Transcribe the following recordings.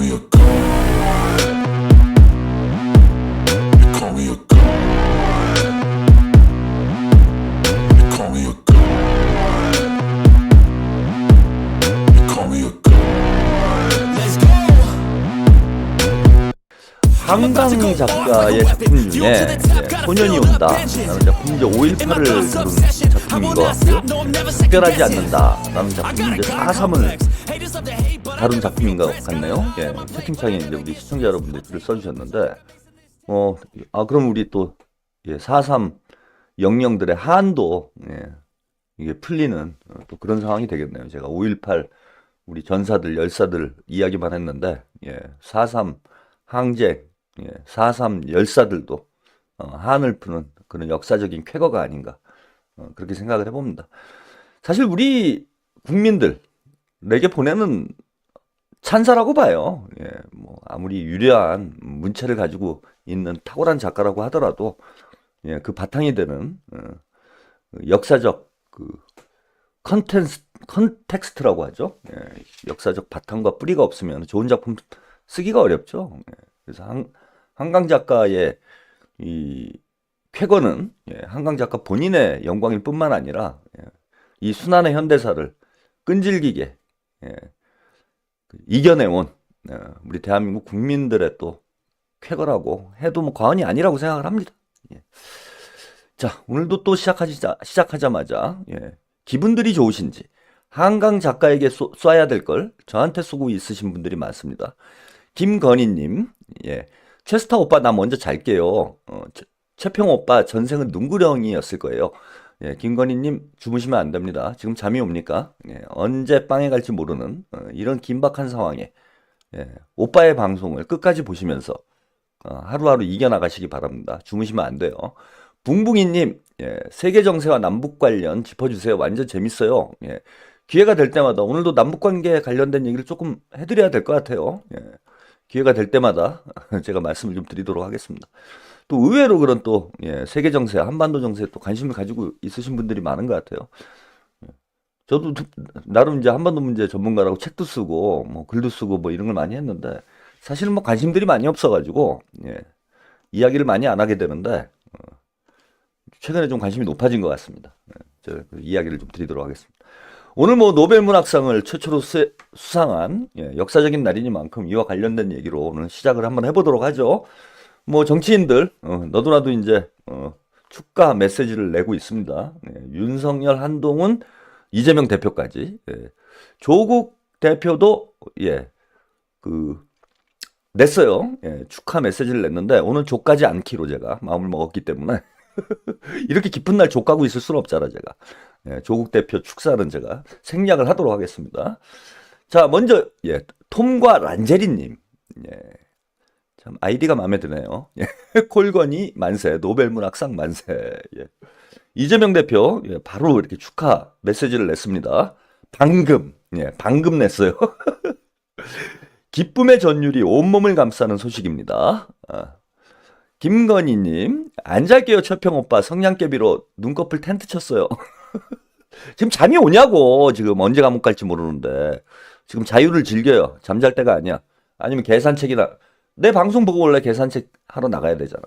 me a god. You call me a god. You call me a god. You call me a god. Let's go. 한강 작가의 작품 중에 소년이 온다 라는 작품이 이제 5.18을 그린 작품인 것 같고요. 특별하지 않는다 라는 작품이 이제 4.3을 다룬 작품인 것 같네요. 예, 채팅창에 이제 우리 시청자 여러분들이 글을 써주셨는데 그럼 우리 또 4.3 영령들의 한도 이게 풀리는 또 그런 상황이 되겠네요. 제가 5.18 우리 전사들 열사들 이야기만 했는데 4.3 항쟁 4.3 열사들도 한을 푸는 그런 역사적인 쾌거가 아닌가 그렇게 생각을 해봅니다. 사실 우리 국민들에게 보내는 찬사라고 봐요. 뭐 아무리 유려한 문체를 가지고 있는 탁월한 작가라고 하더라도 그 바탕이 되는 역사적 그 컨텍스트라고 하죠. 역사적 바탕과 뿌리가 없으면 좋은 작품 쓰기가 어렵죠. 그래서 한강 작가의 이 쾌거는 한강 작가 본인의 영광일 뿐만 아니라 이 순환의 현대사를 끈질기게 이겨내온 우리 대한민국 국민들의 또 쾌거라고 해도 뭐 과언이 아니라고 생각을 합니다. 자, 오늘도 또 시작하자마자 기분들이 좋으신지 한강 작가에게 쏴야 될 걸 저한테 쏘고 있으신 분들이 많습니다. 김건희님, 최스타 오빠 나 먼저 잘게요. 최평 오빠 전생은 눈구렁이였을 거예요. 김건희님 주무시면 안 됩니다. 지금 잠이 옵니까? 언제 빵에 갈지 모르는 이런 긴박한 상황에 오빠의 방송을 끝까지 보시면서 하루하루 이겨나가시기 바랍니다. 주무시면 안 돼요. 붕붕이님, 세계 정세와 남북 관련 짚어주세요. 완전 재밌어요. 기회가 될 때마다 오늘도 남북 관계에 관련된 얘기를 조금 해드려야 될 것 같아요. 기회가 될 때마다 제가 말씀을 좀 드리도록 하겠습니다. 또 의외로 그런 또 세계 정세, 한반도 정세에 또 관심을 가지고 있으신 분들이 많은 것 같아요. 저도 나름 이제 한반도 문제 전문가라고 책도 쓰고 뭐 글도 쓰고 뭐 이런 걸 많이 했는데 사실은 뭐 관심들이 많이 없어가지고 이야기를 많이 안 하게 되는데 최근에 좀 관심이 높아진 것 같습니다. 제가 그 이야기를 좀 드리도록 하겠습니다. 오늘 뭐 노벨문학상을 최초로 수상한 역사적인 날이니만큼 이와 관련된 얘기로 오늘 시작을 한번 해보도록 하죠. 뭐 정치인들 너도나도 이제 축가 메시지를 내고 있습니다. 윤석열, 한동훈, 이재명 대표까지 조국 대표도 냈어요. 축하 메시지를 냈는데 오늘 족가지 않기로 제가 마음을 먹었기 때문에 이렇게 깊은 날 족가고 있을 수는 없잖아 제가. 조국 대표 축사는 제가 생략을 하도록 하겠습니다. 자, 먼저 톰과 란제리님, 참 아이디가 마음에 드네요. 콜건이 만세, 노벨문학상 만세. 이재명 대표 바로 이렇게 축하 메시지를 냈습니다. 방금 냈어요. 기쁨의 전율이 온몸을 감싸는 소식입니다. 김건희님, 안 잘게요 최평 오빠 성냥개비로 눈꺼풀 텐트 쳤어요. 지금 잠이 오냐고. 지금 언제 감옥 갈지 모르는데 지금 자유를 즐겨요. 잠잘 때가 아니야. 아니면 계산책이나 내 방송 보고 원래 계산책 하러 나가야 되잖아.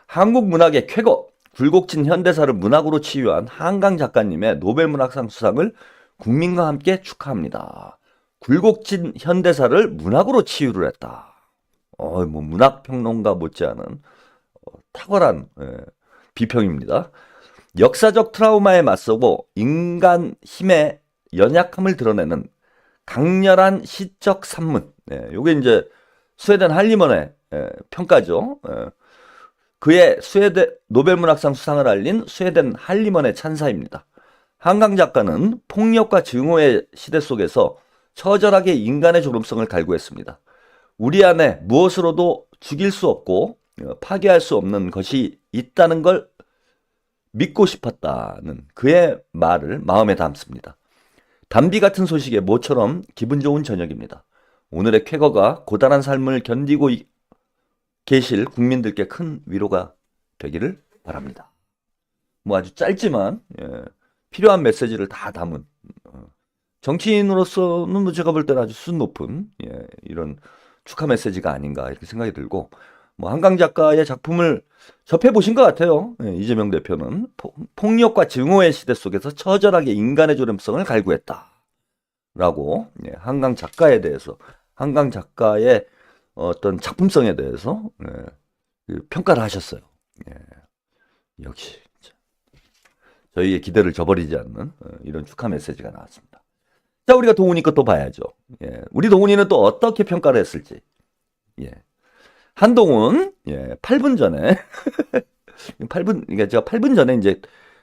한국 문학의 쾌거 굴곡진 현대사를 문학으로 치유한 한강 작가님의 노벨문학상 수상을 국민과 함께 축하합니다. 굴곡진 현대사를 문학으로 치유를 했다. 뭐 문학평론가 못지않은 탁월한 비평입니다. 역사적 트라우마에 맞서고 인간 힘의 연약함을 드러내는 강렬한 시적 산문. 요게 이제 스웨덴 할리먼의 평가죠. 그의 스웨덴 노벨문학상 수상을 알린 스웨덴 할리먼의 찬사입니다. 한강 작가는 폭력과 증오의 시대 속에서 처절하게 인간의 존엄성을 갈구했습니다. 우리 안에 무엇으로도 죽일 수 없고 파괴할 수 없는 것이 있다는 걸 믿고 싶었다는 그의 말을 마음에 담습니다. 담비 같은 소식에 모처럼 기분 좋은 저녁입니다. 오늘의 쾌거가 고단한 삶을 견디고 계실 국민들께 큰 위로가 되기를 바랍니다. 뭐 아주 짧지만 필요한 메시지를 다 담은 정치인으로서는 제가 볼 때는 아주 수준 높은 이런 축하 메시지가 아닌가 이렇게 생각이 들고 뭐 한강 작가의 작품을 접해보신 것 같아요. 예, 이재명 대표는 폭력과 증오의 시대 속에서 처절하게 인간의 존엄성을 갈구했다. 라고 예, 한강 작가에 대해서 한강 작가의 어떤 작품성에 대해서 예, 그 평가를 하셨어요. 예, 역시 저희의 기대를 저버리지 않는 이런 축하 메시지가 나왔습니다. 자, 우리가 동훈이 것도 봐야죠. 예, 우리 동훈이는 또 어떻게 평가를 했을지. 예. 한동훈, 예, 8분 전에, 8분, 그러니까 제가 8분 전에 이제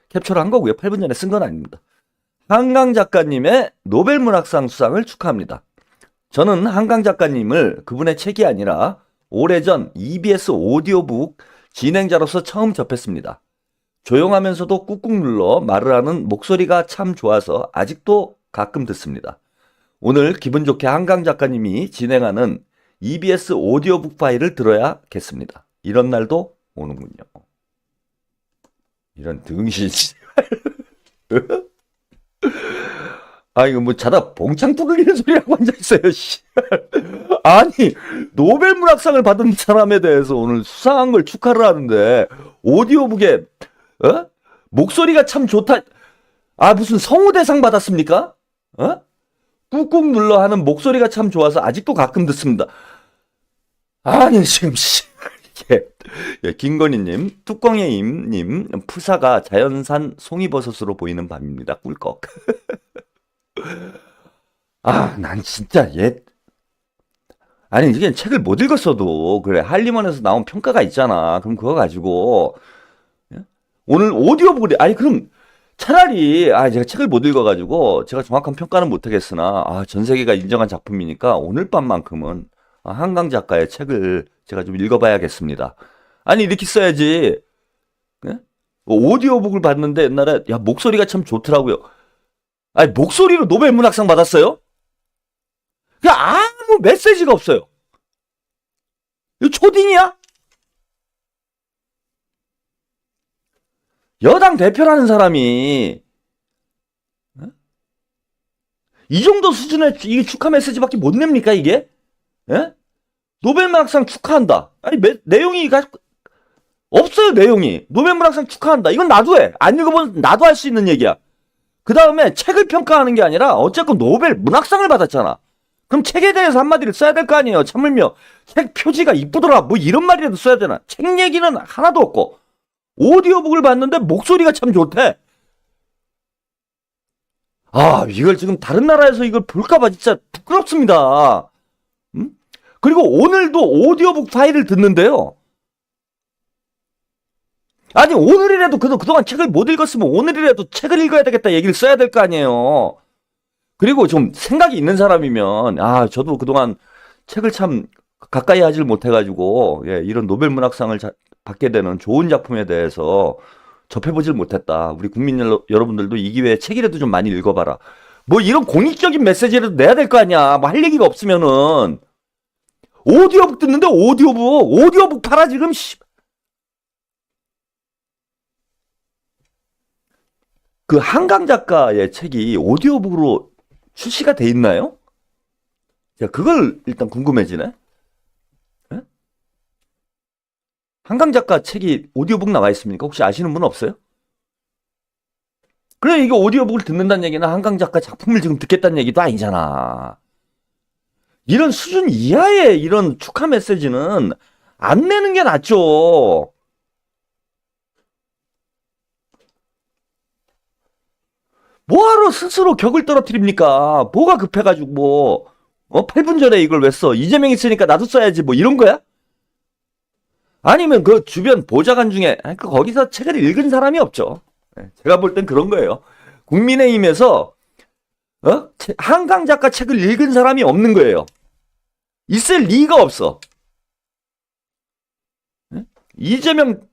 캡처를 한 거고요. 8분 전에 쓴 건 아닙니다. 한강 작가님의 노벨 문학상 수상을 축하합니다. 저는 한강 작가님을 그분의 책이 아니라 오래전 EBS 오디오북 진행자로서 처음 접했습니다. 조용하면서도 꾹꾹 눌러 말을 하는 목소리가 참 좋아서 아직도 가끔 듣습니다. 오늘 기분 좋게 한강 작가님이 진행하는 EBS 오디오북 파일을 들어야겠습니다. 이런 날도 오는군요. 이런 등신. 아, 이거 뭐 자다 봉창 뚫리는 소리라고 앉아있어요. 아니, 노벨 문학상을 받은 사람에 대해서 오늘 수상한 걸 축하를 하는데, 오디오북에, 목소리가 참 좋다. 아, 무슨 성우대상 받았습니까? 꾹꾹 눌러 하는 목소리가 참 좋아서 아직도 가끔 듣습니다. 아니, 지금, 예, 김건희님, 뚜껑의 임님, 푸사가 자연산 송이버섯으로 보이는 밤입니다. 꿀꺽. 아, 난 진짜 아니, 이게 책을 못 읽었어도, 그래, 한림원에서 나온 평가가 있잖아. 그럼 그거 가지고, 예? 오늘 오디오북을, 아니, 그럼 차라리, 제가 책을 못 읽어가지고, 제가 정확한 평가는 못하겠으나, 전 세계가 인정한 작품이니까, 오늘 밤만큼은, 한강 작가의 책을 제가 좀 읽어봐야겠습니다. 아니, 이렇게 써야지, 예? 오디오북을 봤는데, 옛날에, 야, 목소리가 참 좋더라고요. 아니, 목소리로 노벨 문학상 받았어요? 그냥 아무 메시지가 없어요. 이거 초딩이야? 여당 대표라는 사람이 이 정도 수준의 이게 축하 메시지밖에 못 냅니까 이게? 예? 노벨문학상 축하한다. 아니 내용이 없어요. 내용이 노벨문학상 축하한다. 이건 나도 해. 안 읽어본 나도 할 수 있는 얘기야. 그 다음에 책을 평가하는 게 아니라 어쨌건 노벨 문학상을 받았잖아. 그럼 책에 대해서 한마디를 써야 될 거 아니에요. 참을며 책 표지가 이쁘더라 뭐 이런 말이라도 써야 되나. 책 얘기는 하나도 없고 오디오북을 봤는데 목소리가 참 좋대. 이걸 지금 다른 나라에서 이걸 볼까봐 진짜 부끄럽습니다. 그리고 오늘도 오디오북 파일을 듣는데요. 아니 오늘이라도 그동안 책을 못 읽었으면 오늘이라도 책을 읽어야 되겠다 얘기를 써야 될 거 아니에요. 그리고 좀 생각이 있는 사람이면 저도 그동안 책을 참 가까이 하질 못해가지고 이런 노벨 문학상을 받게 되는 좋은 작품에 대해서 접해보질 못했다. 우리 국민 여러분들도 이 기회에 책이라도 좀 많이 읽어봐라. 뭐 이런 공익적인 메시지라도 내야 될 거 아니야. 뭐 할 얘기가 없으면은 오디오북 듣는데 오디오북 팔아 지금. 그 한강 작가의 책이 오디오북으로 출시가 돼 있나요? 그걸 일단 궁금해지네. 네? 한강 작가 책이 오디오북 나와 있습니까? 혹시 아시는 분 없어요? 그래, 이게 오디오북을 듣는다는 얘기는 한강 작가 작품을 지금 듣겠다는 얘기도 아니잖아. 이런 수준 이하의 이런 축하 메시지는 안 내는 게 낫죠. 뭐하러 스스로 격을 떨어뜨립니까? 뭐가 급해가지고 8분 전에 이걸 왜 써? 이재명이 쓰니까 나도 써야지 뭐 이런 거야? 아니면 그 주변 보좌관 중에 거기서 책을 읽은 사람이 없죠. 제가 볼 땐 그런 거예요. 국민의힘에서 한강 작가 책을 읽은 사람이 없는 거예요. 있을 리가 없어. 이재명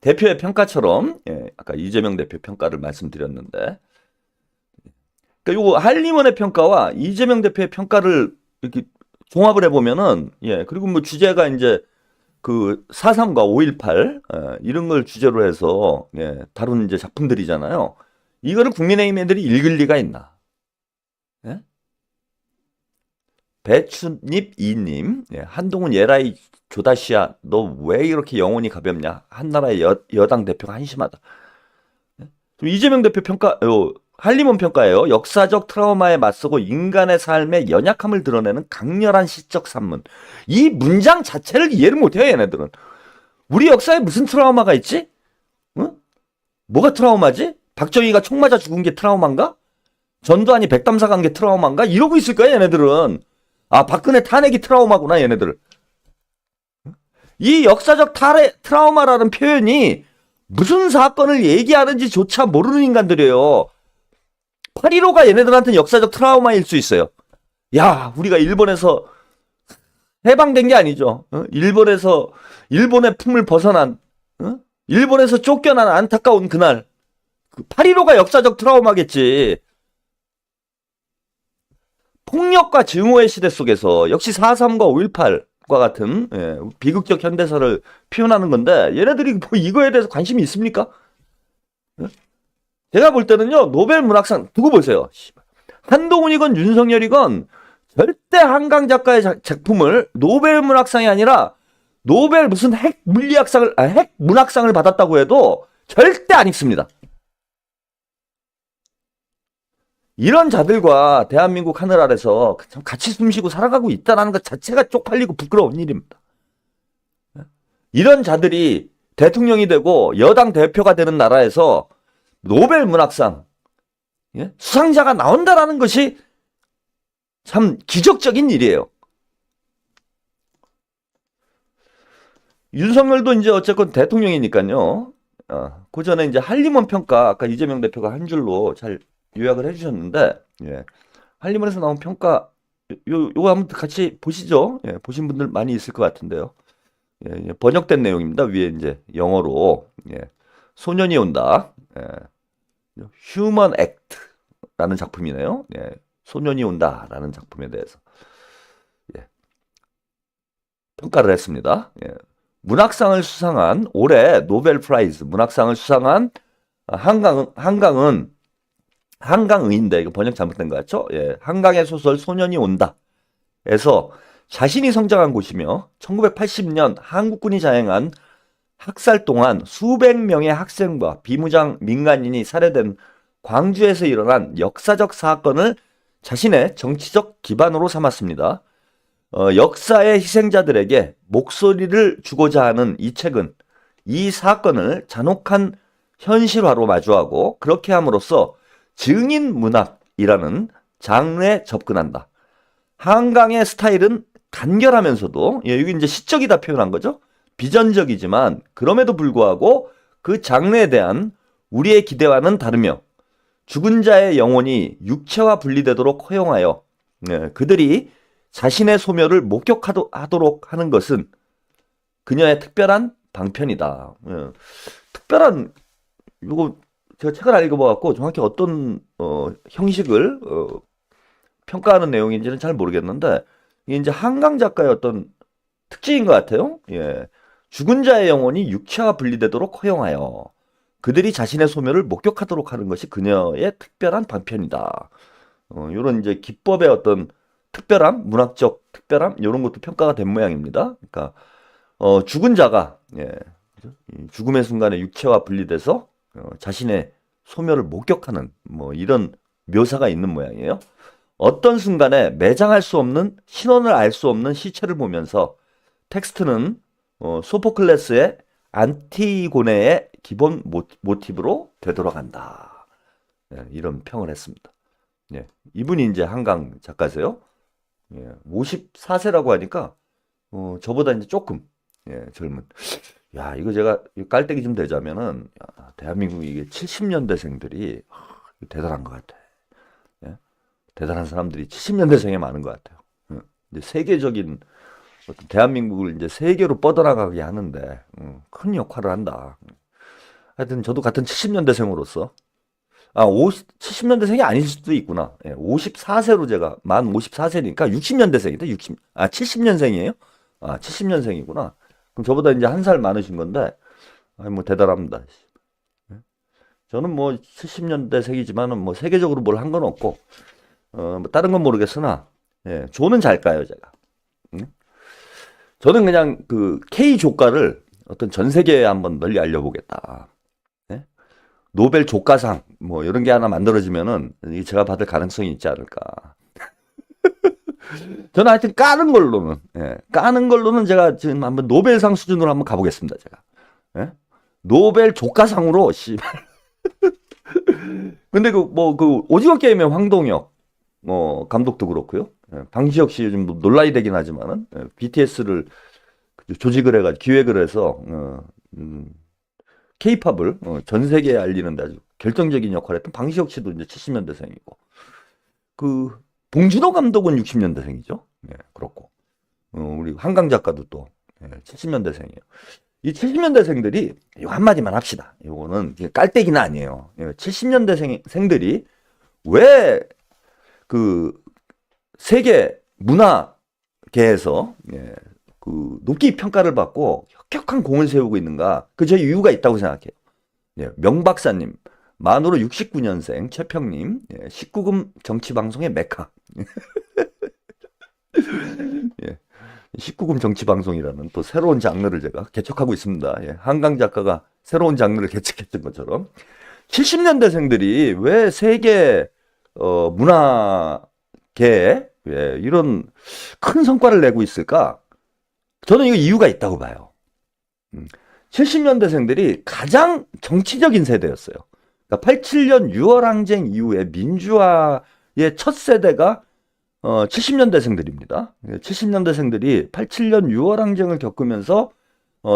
대표의 평가처럼 아까 이재명 대표 평가를 말씀드렸는데 그러니까 요거 한림원의 평가와 이재명 대표의 평가를 이렇게 종합을 해보면은 그리고 뭐 주제가 이제 그 4.3과 5.18 이런 걸 주제로 해서 다룬 이제 작품들이잖아요. 이거를 국민의힘 애들이 읽을 리가 있나? 배추잎 이님, 예, 한동훈 예라이 조다시야, 너 왜 이렇게 영혼이 가볍냐? 한나라의 여당 대표가 한심하다. 이재명 대표 한림원 평가예요. 역사적 트라우마에 맞서고 인간의 삶의 연약함을 드러내는 강렬한 시적 산문. 이 문장 자체를 이해를 못해요, 얘네들은. 우리 역사에 무슨 트라우마가 있지? 응? 뭐가 트라우마지? 박정희가 총 맞아 죽은 게 트라우마인가? 전두환이 백담사 간 게 트라우마인가? 이러고 있을 거야, 얘네들은. 아, 박근혜 탄핵이 트라우마구나, 얘네들. 이 역사적 트라우마라는 표현이 무슨 사건을 얘기하는지조차 모르는 인간들이에요. 8.15가 얘네들한테는 역사적 트라우마일 수 있어요. 야, 우리가 일본에서 해방된 게 아니죠. 일본의 품을 벗어난, 일본에서 쫓겨난 안타까운 그날. 8.15가 역사적 트라우마겠지. 폭력과 증오의 시대 속에서 역시 4.3과 5.18과 같은 비극적 현대사를 표현하는 건데 얘네들이 뭐 이거에 대해서 관심이 있습니까? 제가 볼 때는요, 노벨 문학상 두고 보세요. 한동훈이건 윤석열이건 절대 한강 작가의 작품을 노벨 문학상이 아니라 노벨 무슨 핵 문학상을 받았다고 해도 절대 안 읽습니다. 이런 자들과 대한민국 하늘 아래서 같이 숨쉬고 살아가고 있다는 것 자체가 쪽팔리고 부끄러운 일입니다. 이런 자들이 대통령이 되고 여당 대표가 되는 나라에서 노벨 문학상 수상자가 나온다라는 것이 참 기적적인 일이에요. 윤석열도 이제 어쨌건 대통령이니까요. 그 전에 이제 한림원 평가, 아까 이재명 대표가 한 줄로 잘 요약을 해주셨는데, 한림원에서 나온 평가, 요거 한번 같이 보시죠. 보신 분들 많이 있을 것 같은데요. 번역된 내용입니다. 위에 이제 영어로, 소년이 온다. 휴먼 액트라는 작품이네요. 소년이 온다라는 작품에 대해서 평가를 했습니다. 문학상을 수상한 올해 노벨 프라이즈 문학상을 수상한 한강의인데 이거 번역 잘못된 거 같죠? 한강의 소설 소년이 온다에서 자신이 성장한 곳이며 1980년 한국군이 자행한 학살 동안 수백 명의 학생과 비무장 민간인이 살해된 광주에서 일어난 역사적 사건을 자신의 정치적 기반으로 삼았습니다. 역사의 희생자들에게 목소리를 주고자 하는 이 책은 이 사건을 잔혹한 현실화로 마주하고 그렇게 함으로써 증인 문학이라는 장르에 접근한다. 한강의 스타일은 간결하면서도 여기 이제 시적이다 표현한 거죠. 비전적이지만 그럼에도 불구하고 그 장르에 대한 우리의 기대와는 다르며 죽은 자의 영혼이 육체와 분리되도록 허용하여 그들이 자신의 소멸을 목격하도록 하는 것은 그녀의 특별한 방편이다. 특별한 이거 제가 책을 안 읽어봐갖고 정확히 어떤 형식을 평가하는 내용인지는 잘 모르겠는데 이게 이제 한강 작가의 어떤 특징인 것 같아요. 죽은 자의 영혼이 육체와 분리되도록 허용하여 그들이 자신의 소멸을 목격하도록 하는 것이 그녀의 특별한 방편이다. 이런 이제 기법의 어떤 특별함, 문학적 특별함 이런 것도 평가가 된 모양입니다. 그러니까 죽은 자가 죽음의 순간에 육체와 분리돼서 자신의 소멸을 목격하는 뭐 이런 묘사가 있는 모양이에요. 어떤 순간에 매장할 수 없는 신원을 알 수 없는 시체를 보면서 텍스트는 소포클레스의 안티고네의 기본 모티브로 되돌아간다. 이런 평을 했습니다. 이분이 이제 한강 작가세요. 54세라고 하니까 저보다 이제 조금 젊은. 야, 이거 제가 깔때기 좀 되자면은 대한민국 이게 70년대생들이 대단한 것 같아. 대단한 사람들이 70년대생에 많은 것 같아요. 이제 세계적인 어떤 대한민국을 이제 세계로 뻗어나가게 하는데 큰 역할을 한다. 하여튼 저도 같은 70년대생으로서 70년대생이 아닐 수도 있구나. 54세로 제가 만 54세니까 60년대생이다. 70년생이에요? 70년생이구나. 그럼 저보다 이제 한 살 많으신 건데, 뭐 대단합니다. 저는 뭐 70년대생이지만은 뭐 세계적으로 뭘 한 건 없고, 뭐 다른 건 모르겠으나 예, 조는 잘 까요, 제가. 응? 저는 그냥 그 K 조가를 어떤 전 세계에 한번 널리 알려보겠다. 예? 노벨 조가상 뭐 이런 게 하나 만들어지면은 이게 제가 받을 가능성이 있지 않을까. 저는 하여튼 까는 걸로는 제가 지금 한번 노벨상 수준으로 한번 가보겠습니다, 제가. 예? 노벨 조가상으로 씨. 근데 그 오징어 게임의 황동혁 감독도 그렇고요. 예, 방시혁 씨 요즘 뭐 논란이 되긴 하지만은 BTS를 조직을 해가지고 기획을 해서 K-팝을 전 세계에 알리는 데 아주 결정적인 역할을 했던 방시혁 씨도 이제 70년대생이고 그 봉준호 감독은 60년대생이죠. 예, 그렇고 우리 한강 작가도 또 70년대생이에요. 이 70년대생들이 이거 한마디만 합시다. 이거는 깔때기는 아니에요. 70년대생들이 왜 그 세계 문화계에서 그 높게 평가를 받고 혁혁한 공을 세우고 있는가? 그 저 이유가 있다고 생각해요. 명 박사님, 만으로 69년생 최평님, 19금 정치방송의 메카. 19금 정치방송이라는 또 새로운 장르를 제가 개척하고 있습니다. 한강 작가가 새로운 장르를 개척했던 것처럼 70년대생들이 왜 세계 문화계에 이런 큰 성과를 내고 있을까? 저는 이거 이유가 있다고 봐요. 70년대생들이 가장 정치적인 세대였어요. 그러니까 87년 6월 항쟁 이후에 민주화의 첫 세대가 70년대생들입니다. 70년대생들이 87년 6월 항쟁을 겪으면서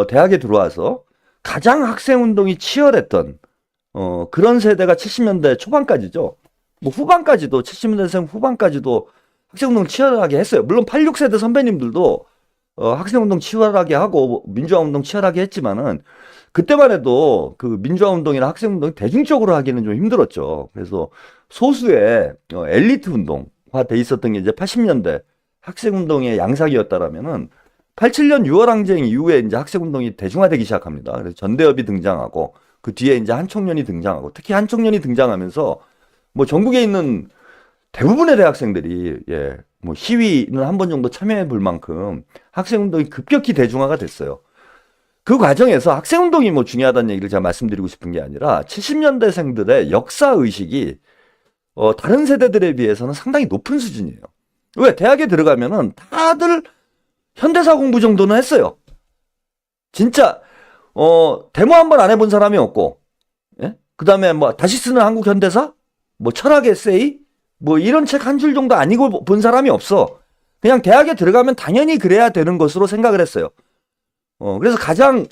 대학에 들어와서 가장 학생운동이 치열했던 그런 세대가 70년대 초반까지죠. 뭐 후반까지도 70년대생 후반까지도 학생운동 치열하게 했어요. 물론 86세대 선배님들도 학생운동 치열하게 하고 민주화운동 치열하게 했지만은 그때만 해도 그 민주화운동이나 학생운동이 대중적으로 하기는 좀 힘들었죠. 그래서 소수의 엘리트 운동화 돼 있었던 게 이제 80년대 학생운동의 양상이었다라면은 87년 6월 항쟁 이후에 이제 학생운동이 대중화되기 시작합니다. 그래서 전대협이 등장하고 그 뒤에 이제 한총련이 등장하고 특히 한총련이 등장하면서 뭐 전국에 있는 대부분의 대학생들이 뭐 시위는 한 번 정도 참여해 볼 만큼 학생운동이 급격히 대중화가 됐어요. 그 과정에서 학생운동이 뭐 중요하다는 얘기를 제가 말씀드리고 싶은 게 아니라 70년대생들의 역사의식이 다른 세대들에 비해서는 상당히 높은 수준이에요. 왜? 대학에 들어가면은 다들 현대사 공부 정도는 했어요. 진짜 데모 한 번 안 해본 사람이 없고, 그 다음에 뭐 다시 쓰는 한국 현대사, 뭐 철학 에세이, 뭐 이런 책 한 줄 정도 안 읽어 본 사람이 없어. 그냥 대학에 들어가면 당연히 그래야 되는 것으로 생각을 했어요. 그래서 가장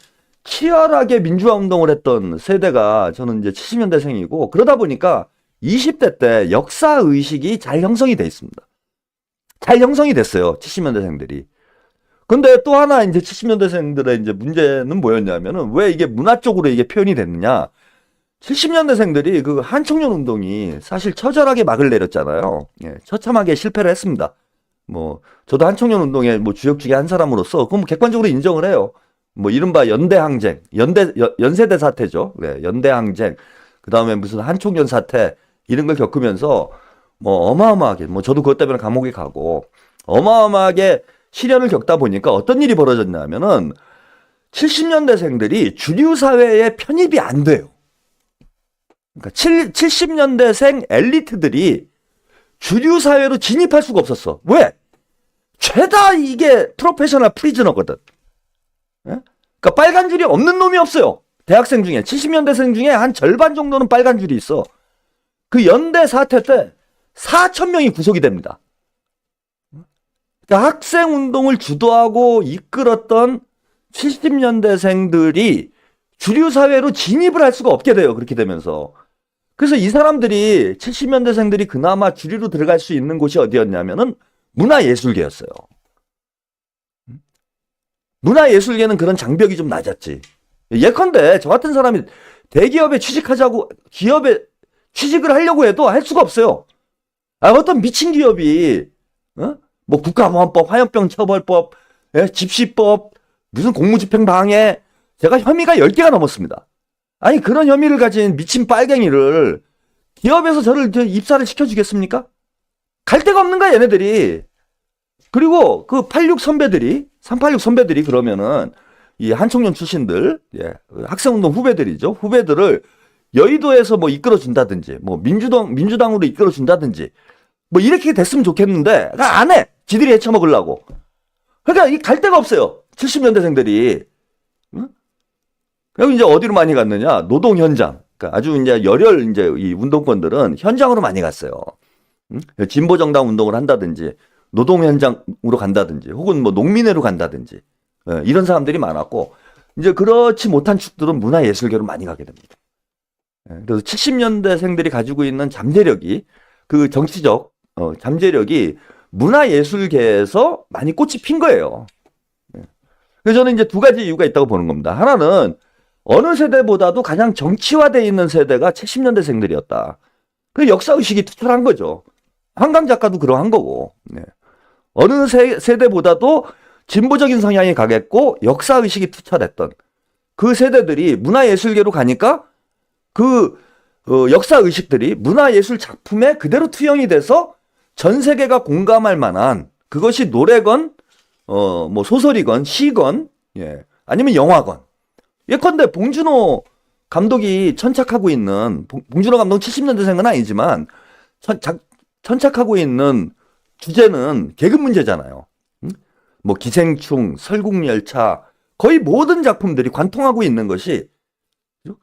치열하게 민주화 운동을 했던 세대가 저는 이제 70년대생이고 그러다 보니까 20대 때 역사 의식이 잘 형성이 돼 있습니다. 잘 형성이 됐어요. 70년대생들이. 근데 또 하나 이제 70년대생들의 이제 문제는 뭐였냐면은 왜 이게 문화 쪽으로 이게 표현이 됐느냐? 70년대생들이 그 한총련 운동이 사실 처절하게 막을 내렸잖아요. 처참하게 실패를 했습니다. 뭐 저도 한총련 운동의 뭐 주역 중에 한 사람으로서 그럼 객관적으로 인정을 해요. 뭐 이른바 연대항쟁, 연세대 사태죠. 연대항쟁, 그 다음에 무슨 한총련 사태 이런 걸 겪으면서 뭐 어마어마하게 뭐 저도 그것 때문에 감옥에 가고 어마어마하게 시련을 겪다 보니까 어떤 일이 벌어졌냐면은 70년대생들이 주류 사회에 편입이 안 돼요. 그러니까 70년대생 엘리트들이 주류 사회로 진입할 수가 없었어. 왜? 죄다 이게 프로페셔널 프리즈너거든. 그러니까 빨간 줄이 없는 놈이 없어요. 대학생 중에 70년대생 중에 한 절반 정도는 빨간 줄이 있어. 그 연대 사태 때 4,000명이 구속이 됩니다. 그러니까 학생 운동을 주도하고 이끌었던 70년대생들이 주류 사회로 진입을 할 수가 없게 돼요. 그렇게 되면서. 그래서 이 사람들이 70년대생들이 그나마 주류로 들어갈 수 있는 곳이 어디였냐면은 문화예술계였어요. 문화예술계는 그런 장벽이 좀 낮았지. 예컨대 저 같은 사람이 대기업에 취직하자고 기업에 취직을 하려고 해도 할 수가 없어요. 어떤 미친 기업이 뭐 국가보안법, 화염병 처벌법, 집시법, 무슨 공무집행 방해, 제가 혐의가 10개가 넘었습니다. 아니 그런 혐의를 가진 미친 빨갱이를 기업에서 저를 입사를 시켜주겠습니까? 갈 데가 없는 거야 얘네들이. 그리고 그 86 선배들이, 386 선배들이 그러면은 이 한총련 출신들, 예, 학생운동 후배들이죠. 후배들을 여의도에서 뭐 이끌어준다든지, 뭐 민주당으로 이끌어준다든지, 뭐 이렇게 됐으면 좋겠는데, 그러니까 안 해! 지들이 헤쳐먹으려고. 그러니까 이 갈 데가 없어요. 70년대생들이. 응? 여기 이제 어디로 많이 갔느냐? 노동 현장. 그러니까 아주 이제 열혈 이제 이 운동권들은 현장으로 많이 갔어요. 응? 진보 정당 운동을 한다든지, 노동 현장으로 간다든지, 혹은 뭐 농민회로 간다든지, 예, 이런 사람들이 많았고, 이제 그렇지 못한 축들은 문화예술계로 많이 가게 됩니다. 예, 그래서 70년대생들이 가지고 있는 잠재력이, 그 정치적 잠재력이 문화예술계에서 많이 꽃이 핀 거예요. 예. 그래서 저는 이제 두 가지 이유가 있다고 보는 겁니다. 하나는 어느 세대보다도 가장 정치화되어 있는 세대가 70년대생들이었다. 그 역사의식이 투철한 거죠. 한강 작가도 그러한 거고. 네. 어느 세대보다도 진보적인 성향이 강했고 역사의식이 투철했던 그 세대들이 문화예술계로 가니까 그 역사의식들이 문화예술 작품에 그대로 투영이 돼서 전 세계가 공감할 만한, 그것이 노래건 뭐 소설이건 시건, 예, 아니면 영화건. 예컨대 봉준호 감독이 천착하고 있는, 봉준호 감독 70년대생은 아니지만 천착하고 있는 주제는 계급 문제잖아요. 뭐 기생충, 설국열차, 거의 모든 작품들이 관통하고 있는 것이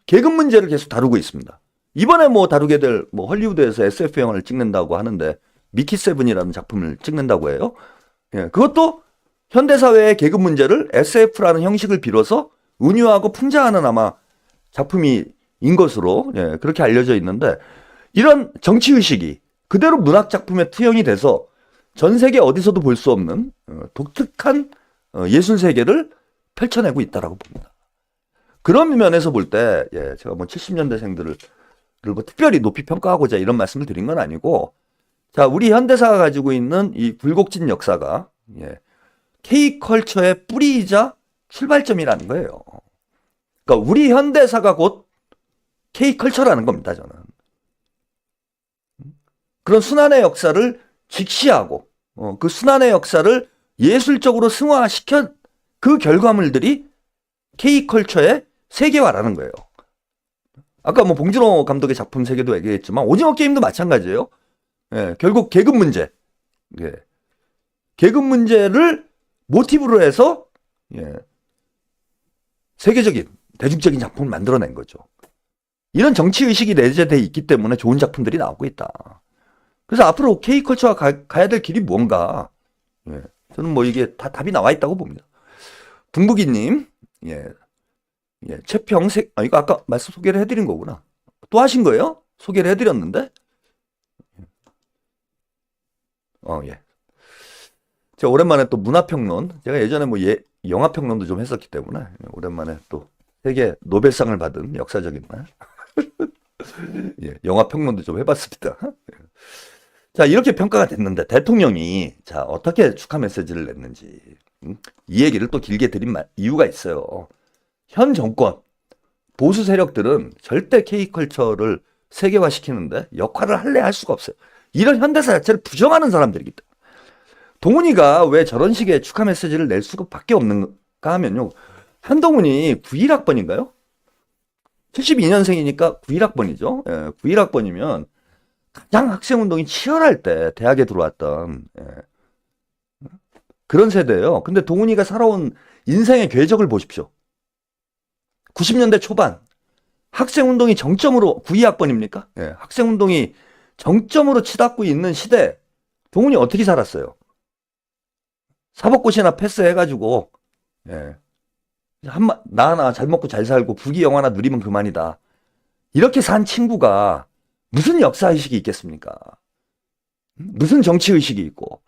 계급 문제를 계속 다루고 있습니다. 이번에 뭐 다루게 될 뭐 헐리우드에서 SF 영화를 찍는다고 하는데 미키 세븐이라는 작품을 찍는다고 해요. 예, 그것도 현대사회의 계급 문제를 SF라는 형식을 빌어서 은유하고 풍자하는 아마 작품인 것으로, 예, 그렇게 알려져 있는데, 이런 정치의식이 그대로 문학 작품에 투영이 돼서 전 세계 어디서도 볼 수 없는 독특한 예술 세계를 펼쳐내고 있다라고 봅니다. 그런 면에서 볼 때, 예, 제가 뭐 70년대생들을 뭐 특별히 높이 평가하고자 이런 말씀을 드린 건 아니고, 자, 우리 현대사가 가지고 있는 이 굴곡진 역사가, 예, K컬처의 뿌리이자 출발점이라는 거예요. 그러니까 우리 현대사가 곧 K컬처라는 겁니다, 저는. 그런 순환의 역사를 직시하고, 그 순환의 역사를 예술적으로 승화시켜 그 결과물들이 K컬처의 세계화라는 거예요. 아까 뭐 봉준호 감독의 작품 세계도 얘기했지만 오징어 게임도 마찬가지예요. 예, 결국 계급 문제, 예, 계급 문제를 모티브로 해서, 예, 세계적인 대중적인 작품을 만들어낸 거죠. 이런 정치의식이 내재되어 있기 때문에 좋은 작품들이 나오고 있다. 그래서 앞으로 K컬처가 가야 될 길이 뭔가, 예, 저는 뭐 이게 다 답이 나와 있다고 봅니다. 분부기님, 예, 예, 최평색, 이거 아까 말씀 소개를 해드린 거구나. 또 하신 거예요? 소개를 해드렸는데? 예. 제가 오랜만에 또 문화평론, 제가 예전에 뭐 영화평론도 좀 했었기 때문에, 오랜만에 또 세계 노벨상을 받은 역사적인 말. 예, 영화평론도 좀 해봤습니다. 자, 이렇게 평가가 됐는데, 대통령이, 자, 어떻게 축하 메시지를 냈는지, 이 얘기를 또 길게 드린 이유가 있어요. 현 정권, 보수 세력들은 절대 K컬처를 세계화시키는데 역할을 할래 할 수가 없어요. 이런 현대사 자체를 부정하는 사람들이기 때문에. 동훈이가 왜 저런 식의 축하 메시지를 낼 수밖에 없는가 하면요. 한동훈이 91학번인가요? 72년생이니까 91학번이죠. 예, 91학번이면 가장 학생운동이 치열할 때 대학에 들어왔던, 예, 그런 세대예요. 근데 동훈이가 살아온 인생의 궤적을 보십시오. 90년대 초반 학생운동이 정점으로, 92학번입니까? 예, 학생운동이 정점으로 치닫고 있는 시대, 동훈이 어떻게 살았어요? 사법고시나 패스해가지고, 예, 나 하나 잘 먹고 잘 살고 부귀 영화나 누리면 그만이다. 이렇게 산 친구가 무슨 역사의식이 있겠습니까? 무슨 정치의식이 있고.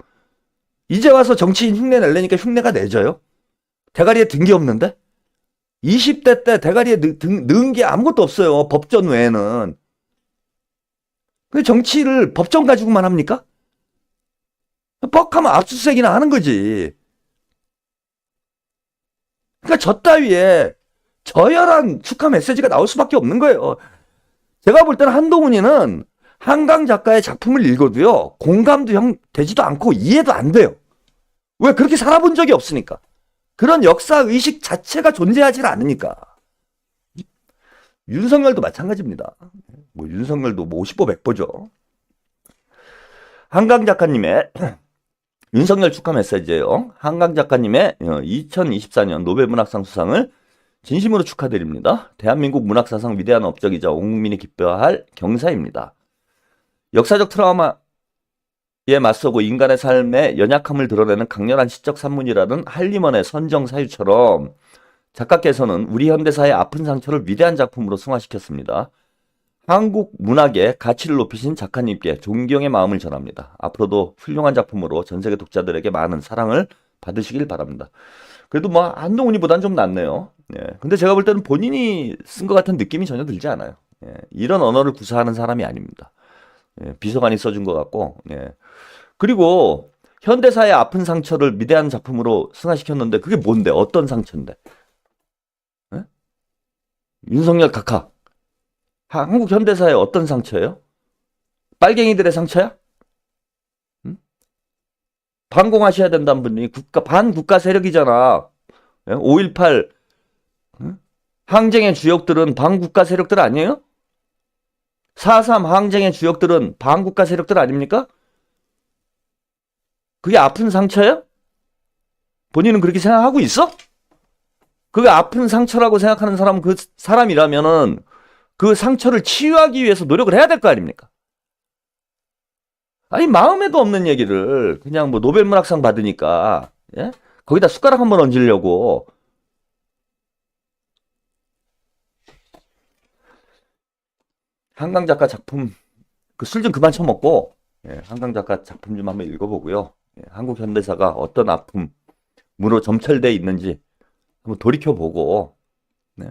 이제 와서 정치인 흉내 내려니까 흉내가 내져요? 대가리에 든 게 없는데? 20대 때 대가리에 넣은 게 아무것도 없어요. 법전 외에는. 근데 정치를 법전 가지고만 합니까? 뻑하면 압수수색이나 하는 거지. 그러니까 저 따위에 저열한 축하 메시지가 나올 수밖에 없는 거예요. 제가 볼 때는 한동훈이는 한강 작가의 작품을 읽어도요, 공감도 되지도 않고 이해도 안 돼요. 왜 그렇게 살아본 적이 없으니까. 그런 역사의식 자체가 존재하지 않으니까. 윤석열도 마찬가지입니다. 뭐 윤석열도 뭐 50보 100보죠. 한강 작가님의 윤석열 축하 메시지예요. 한강 작가님의 2024년 노벨문학상 수상을 진심으로 축하드립니다. 대한민국 문학사상 위대한 업적이자 온 국민이 기뻐할 경사입니다. 역사적 트라우마에 맞서고 인간의 삶의 연약함을 드러내는 강렬한 시적 산문이라는 할리먼의 선정사유처럼 작가께서는 우리 현대사의 아픈 상처를 위대한 작품으로 승화시켰습니다. 한국 문학의 가치를 높이신 작가님께 존경의 마음을 전합니다. 앞으로도 훌륭한 작품으로 전 세계 독자들에게 많은 사랑을 받으시길 바랍니다. 그래도 뭐 한동훈이보단 좀 낫네요. 예. 근데 제가 볼 때는 본인이 쓴 것 같은 느낌이 전혀 들지 않아요. 예. 이런 언어를 구사하는 사람이 아닙니다. 예. 비서관이 써준 것 같고. 예. 그리고 현대사의 아픈 상처를 위대한 작품으로 승화시켰는데 그게 뭔데? 어떤 상처인데? 예? 윤석열 각하. 한국 현대사의 어떤 상처예요? 빨갱이들의 상처야? 응? 반공하셔야 된다는 분이 반국가 세력이잖아. 5.18 응? 항쟁의 주역들은 반국가 세력들 아니에요? 4.3 항쟁의 주역들은 반국가 세력들 아닙니까? 그게 아픈 상처야? 본인은 그렇게 생각하고 있어? 그게 아픈 상처라고 생각하는 사람은 그 사람이라면은 그 상처를 치유하기 위해서 노력을 해야 될 거 아닙니까? 아니 마음에도 없는 얘기를 그냥 뭐 노벨문학상 받으니까 예? 거기다 숟가락 한번 얹으려고. 한강 작가 작품 그 술 좀 그만 처먹고 예, 한강 작가 작품 좀 한번 읽어보고요. 예, 한국 현대사가 어떤 아픔으로 점철돼 있는지 한번 돌이켜보고 네?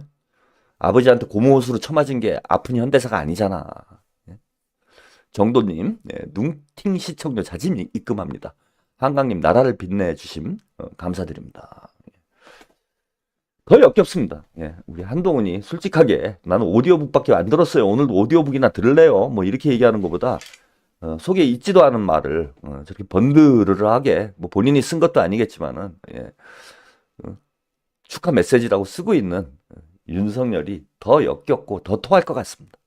아버지한테 고무호수로 쳐맞은 게 아픈 현대사가 아니잖아. 예? 정도님 예, 뭉팅 시청료 자진 입금합니다. 한강님 나라를 빛내주심 감사드립니다. 더 역겹습니다. 예, 우리 한동훈이 솔직하게 나는 오디오북밖에 안 들었어요. 오늘도 오디오북이나 들을래요. 뭐 이렇게 얘기하는 것보다 속에 있지도 않은 말을 저렇게 번드르르하게 뭐 본인이 쓴 것도 아니겠지만은 예, 축하 메시지라고 쓰고 있는 윤석열이 더 역겹고 더 토할 것 같습니다.